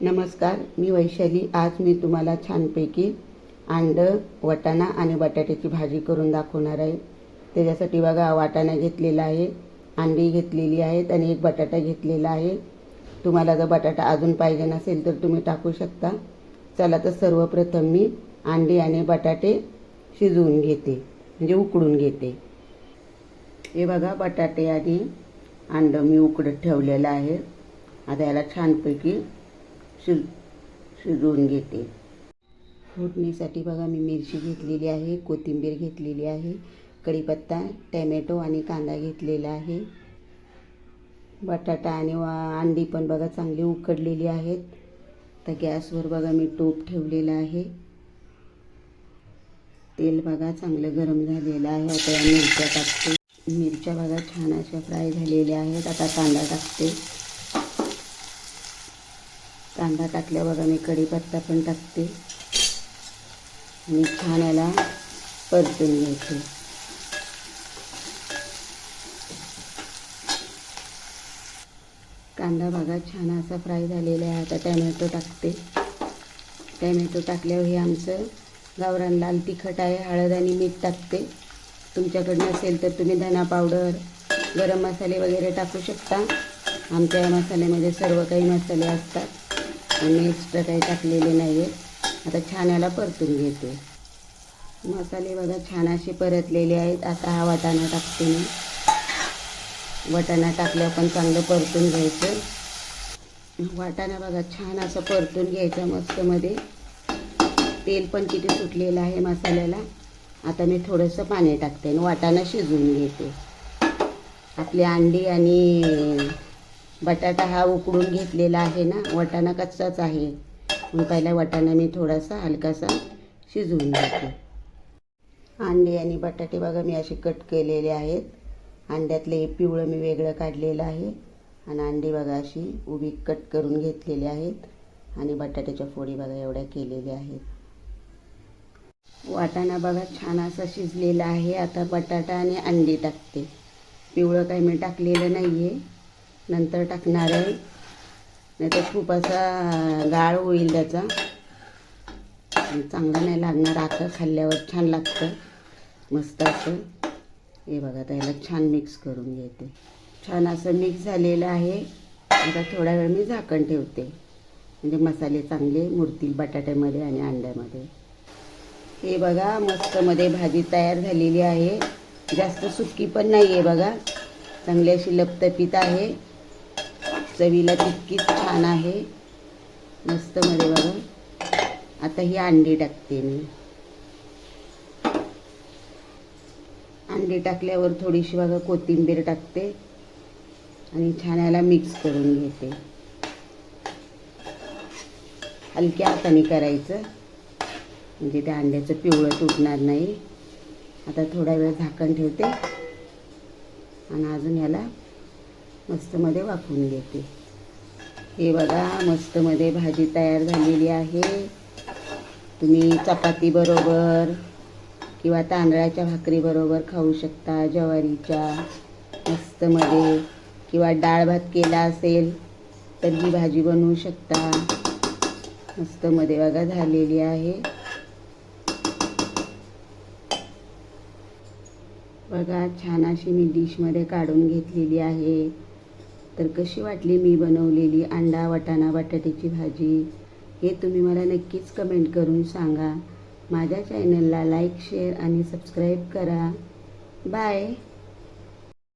नमस्कार, मी वैशाली। आज मी तुम्हाला छानपैकी अंडं, वाटाणा आणि बटाट्याची भाजी करून दाखवणार आहे। त्याच्यासाठी बघा, वाटाणा घेतलेला आहे, अंडी घेतलेली आहेत आणि एक बटाटा घेतलेला आहे। तुम्हाला जर बटाटा अजून पाहिजे नसेल तर तुम्ही टाकू शकता। चला तर सर्वप्रथम मी अंडी आणि बटाटे शिजवून घेते, म्हणजे उकडून घेते। हे बघा, बटाटे आणि अंडं मी उकडत ठेवलेलं आहे। आता याला छानपैकी शिजवून घेते। फोडणीसाठी बघा, मी मिरची घेतलेली आहे, कोथिंबीर घेतलेली आहे, कढीपत्ता, टॅमॅटो आणि कांदा घेतलेला आहे। बटाटा आणि अंडी पण बघा चांगली उकडलेली आहेत। तर गॅसवर बघा मी टोप ठेवलेला आहे। तेल बघा चांगलं गरम झालेलं आहे। आता या मिरच्या टाकते। मिरच्या बघा छान अशा फ्राय झालेल्या आहेत। आता कांदा टाकते। कांदा टाकल्या बघा मी कढीपत्ता पण टाकते आणि छान याला परतून घ्यायचे। कांदा बघा छान असा फ्राय झालेला आहे। आता टॅमॅटो टाकते। टॅमॅटो टाकल्यावर हे आमचं गावरान लाल तिखट आहे, हळद आणि मीठ टाकते। तुमच्याकडे नसेल तर तुम्ही धना पावडर, गरम मसाले वगैरे टाकू शकता। आमच्या या मसाल्यामध्ये सर्व काही मसाले असतात आणि एक्स्ट्रा काही टाकलेले नाही आहे। आता छान याला परतून घेते। मसाले बघा छान असे परतलेले आहेत। आता हा वाटाणा टाकते मी। वाटाणा टाकल्यावर पण चांगलं परतून घ्यायचं। वाटाणा बघा छान असं परतून घ्यायचा मस्तमध्ये। तेल पण किती सुटलेलं आहे मसाल्याला। आता मी थोडंसं पाणी टाकते आणि वाटाणा शिजवून घेते। आपली अंडी आणि बटाटा हा उकडून घेतलेला आहे ना, वाटाणा कच्चाच आहे। मग पहिला वाटाणा मी थोडासा हलकासा शिजवून घेते। अंडे आणि बटाटे बघा मी असे कट केलेले आहेत। अंड्यातले हे पिवळं मी वेगळं काढलेलं आहे आणि अंडी बघा अशी उभी कट करून घेतलेली आहेत आणि बटाट्याच्या फोडी बघा एवढ्या केलेल्या आहेत। वाटाणा बघा छान असा शिजलेला आहे। आता बटाटा आणि अंडी टाकते। पिवळं काही मी टाकलेलं नाही आहे, नंतर टाकणार आहे, नाही तर खूप असा गाळ होईल त्याचा, चांगला नाही लागणार। आता खाल्ल्यावर छान लागतं मस्त असं। हे बघा त्याला छान मिक्स करून घेते। छान असं मिक्स झालेलं आहे। आता थोडा वेळ मी झाकण ठेवते, म्हणजे मसाले चांगले मुरतील बटाट्यामध्ये आणि अंड्यामध्ये। हे बघा मस्तमध्ये भाजी तयार झालेली आहे। जास्त सुकी पण नाही आहे बघा, चांगली अशी लपतपीत आहे, चवीला तितकीच छान आहे मस्तमध्ये बघा। आता ही अंडी टाकते मी। अंडी टाकल्यावर थोडीशी बघा कोथिंबीर टाकते आणि छान याला मिक्स करून घेते। हलक्या हाताने करायचं, म्हणजे त्या अंड्याचं पिवळं तुटणार नाही। आता थोडा वेळ झाकण ठेवते आणि अजून याला मस्तमध्ये वाफवून घेते। हे बघा मस्तमध्ये भाजी तयार झालेली आहे। तुम्ही चपाती बरोबर किंवा तांदळाच्या भाकरी बरोबर खाऊ शकता, ज्वारीच्या मस्तमध्ये, किंवा डाळ भात केला असेल तर ही भाजी बनवू शकता। मस्तमध्ये बघा झालेली आहे। बघा छान अशी मी डिशमध्ये काढून घेतलेली आहे। तर कशी वाटली मी बनवलेली अंडा, वाटाणा, बटाट्याची भाजी, हे तुम्ही मला नक्कीच कमेंट करून सांगा। माझ्या चॅनलला लाईक, शेअर आणि सबस्क्राईब करा। बाय।